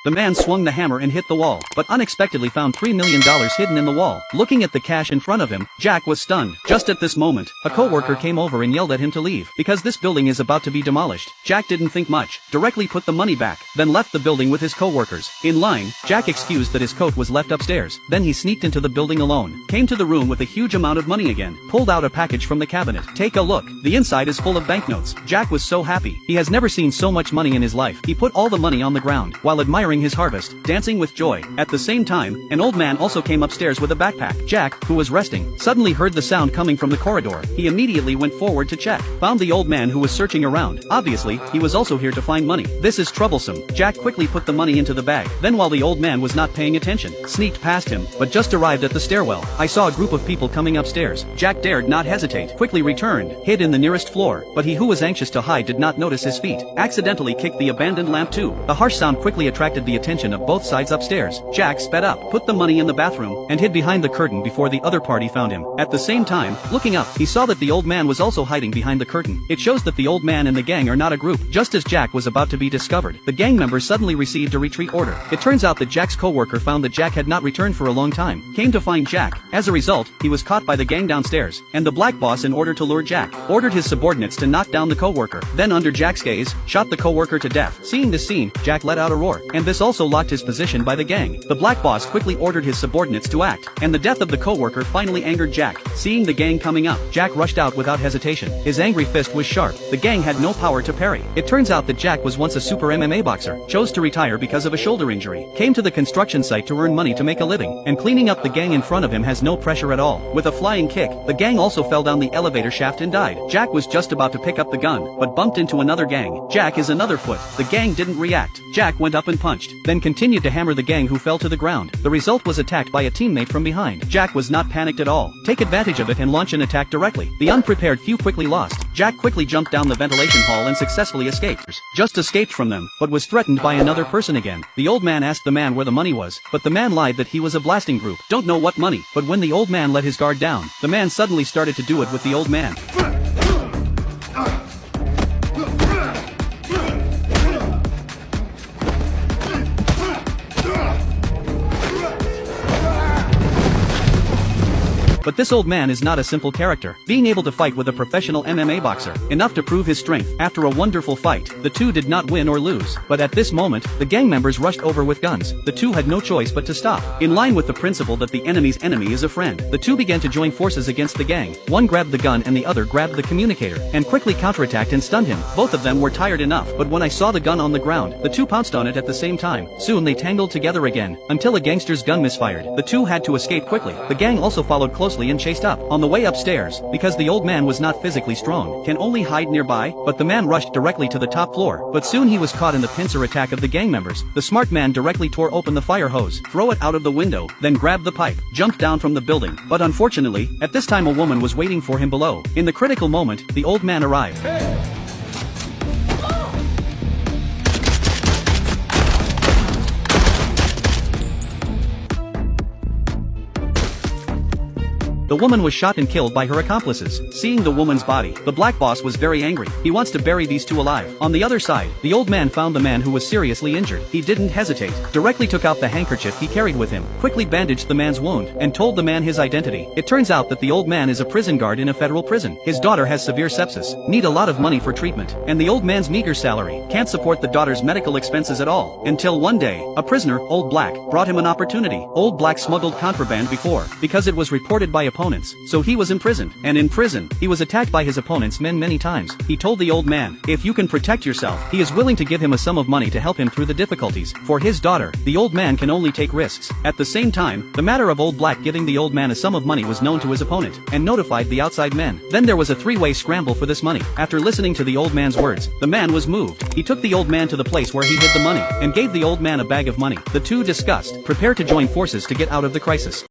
The man swung the hammer and hit the wall, but unexpectedly found $3 million hidden in the wall. Looking at the cash in front of him, Jack was stunned. Just at this moment, a coworker came over and yelled at him to leave, because this building is about to be demolished. Jack didn't think much, directly put the money back, then left the building with his coworkers. In line, Jack excused that his coat was left upstairs, then he sneaked into the building alone, came to the room with a huge amount of money again, pulled out a package from the cabinet. Take a look, the inside is full of banknotes. Jack was so happy, he has never seen so much money in his life. He put all the money on the ground, while admiring his harvest, dancing with joy. At the same time, an old man also came upstairs with a backpack. Jack, who was resting, suddenly heard the sound coming from the corridor. He immediately went forward to check, found the old man who was searching around. Obviously, he was also here to find money. This is troublesome. Jack quickly put the money into the bag, then while the old man was not paying attention, sneaked past him, but just arrived at the stairwell. I saw a group of people coming upstairs. Jack dared not hesitate, quickly returned, hid in the nearest floor, but he who was anxious to hide did not notice his feet, accidentally kicked the abandoned lamp too. The harsh sound quickly attracted the attention of both sides upstairs. Jack sped up, put the money in the bathroom, and hid behind the curtain before the other party found him. At the same time, looking up, he saw that the old man was also hiding behind the curtain. It shows that the old man and the gang are not a group. Just as Jack was about to be discovered, the gang members suddenly received a retreat order. It turns out that Jack's coworker found that Jack had not returned for a long time, came to find Jack. As a result, he was caught by the gang downstairs, and the black boss, in order to lure Jack, ordered his subordinates to knock down the coworker. Then under Jack's gaze, shot the coworker to death. Seeing this scene, Jack let out a roar, and this also locked his position by the gang. The black boss quickly ordered his subordinates to act, and the death of the coworker finally angered Jack. Seeing the gang coming up, Jack rushed out without hesitation. His angry fist was sharp. The gang had no power to parry. It turns out that Jack was once a super MMA boxer, chose to retire because of a shoulder injury, came to the construction site to earn money to make a living, and cleaning up the gang in front of him has no pressure at all. With a flying kick, the gang also fell down the elevator shaft and died. Jack was just about to pick up the gun, but bumped into another gang. Jack is another foot. The gang didn't react. Jack went up and punched, then continued to hammer the gang who fell to the ground. The result was attacked by a teammate from behind. Jack was not panicked at all. Take advantage of it and launch an attack directly. The unprepared few quickly lost. Jack quickly jumped down the ventilation hall and successfully escaped. Just escaped from them, but was threatened by another person again. The old man asked the man where the money was, but the man lied that he was a blasting group. Don't know what money, but when the old man let his guard down, the man suddenly started to do it with the old man. But this old man is not a simple character, being able to fight with a professional MMA boxer, enough to prove his strength. After a wonderful fight, the two did not win or lose, but at this moment, the gang members rushed over with guns. The two had no choice but to stop. In line with the principle that the enemy's enemy is a friend, the two began to join forces against the gang. One grabbed the gun and the other grabbed the communicator, and quickly counterattacked and stunned him. Both of them were tired enough, but when I saw the gun on the ground, the two pounced on it at the same time. Soon they tangled together again, until a gangster's gun misfired. The two had to escape quickly. The gang also followed closely and chased up. On the way upstairs, because the old man was not physically strong, can only hide nearby, but the man rushed directly to the top floor. But soon he was caught in the pincer attack of the gang members. The smart man directly tore open the fire hose, threw it out of the window, then grabbed the pipe, jumped down from the building. But unfortunately, at this time a woman was waiting for him below. In the critical moment, the old man arrived. The woman was shot and killed by her accomplices. Seeing the woman's body, the black boss was very angry. He wants to bury these two alive. On the other side, the old man found the man who was seriously injured. He didn't hesitate, directly took out the handkerchief he carried with him, quickly bandaged the man's wound, and told the man his identity. It turns out that the old man is a prison guard in a federal prison. His daughter has severe sepsis, need a lot of money for treatment, and the old man's meager salary can't support the daughter's medical expenses at all. Until one day, a prisoner, Old Black, brought him an opportunity. Old Black smuggled contraband before, because it was reported by opponents, so he was imprisoned, and in prison, he was attacked by his opponent's men many times. He told the old man, if you can protect yourself, he is willing to give him a sum of money to help him through the difficulties. For his daughter, the old man can only take risks. At the same time, the matter of Old Black giving the old man a sum of money was known to his opponent, and notified the outside men. Then there was a three-way scramble for this money. After listening to the old man's words, the man was moved. He took the old man to the place where he hid the money, and gave the old man a bag of money. The two discussed, prepared to join forces to get out of the crisis.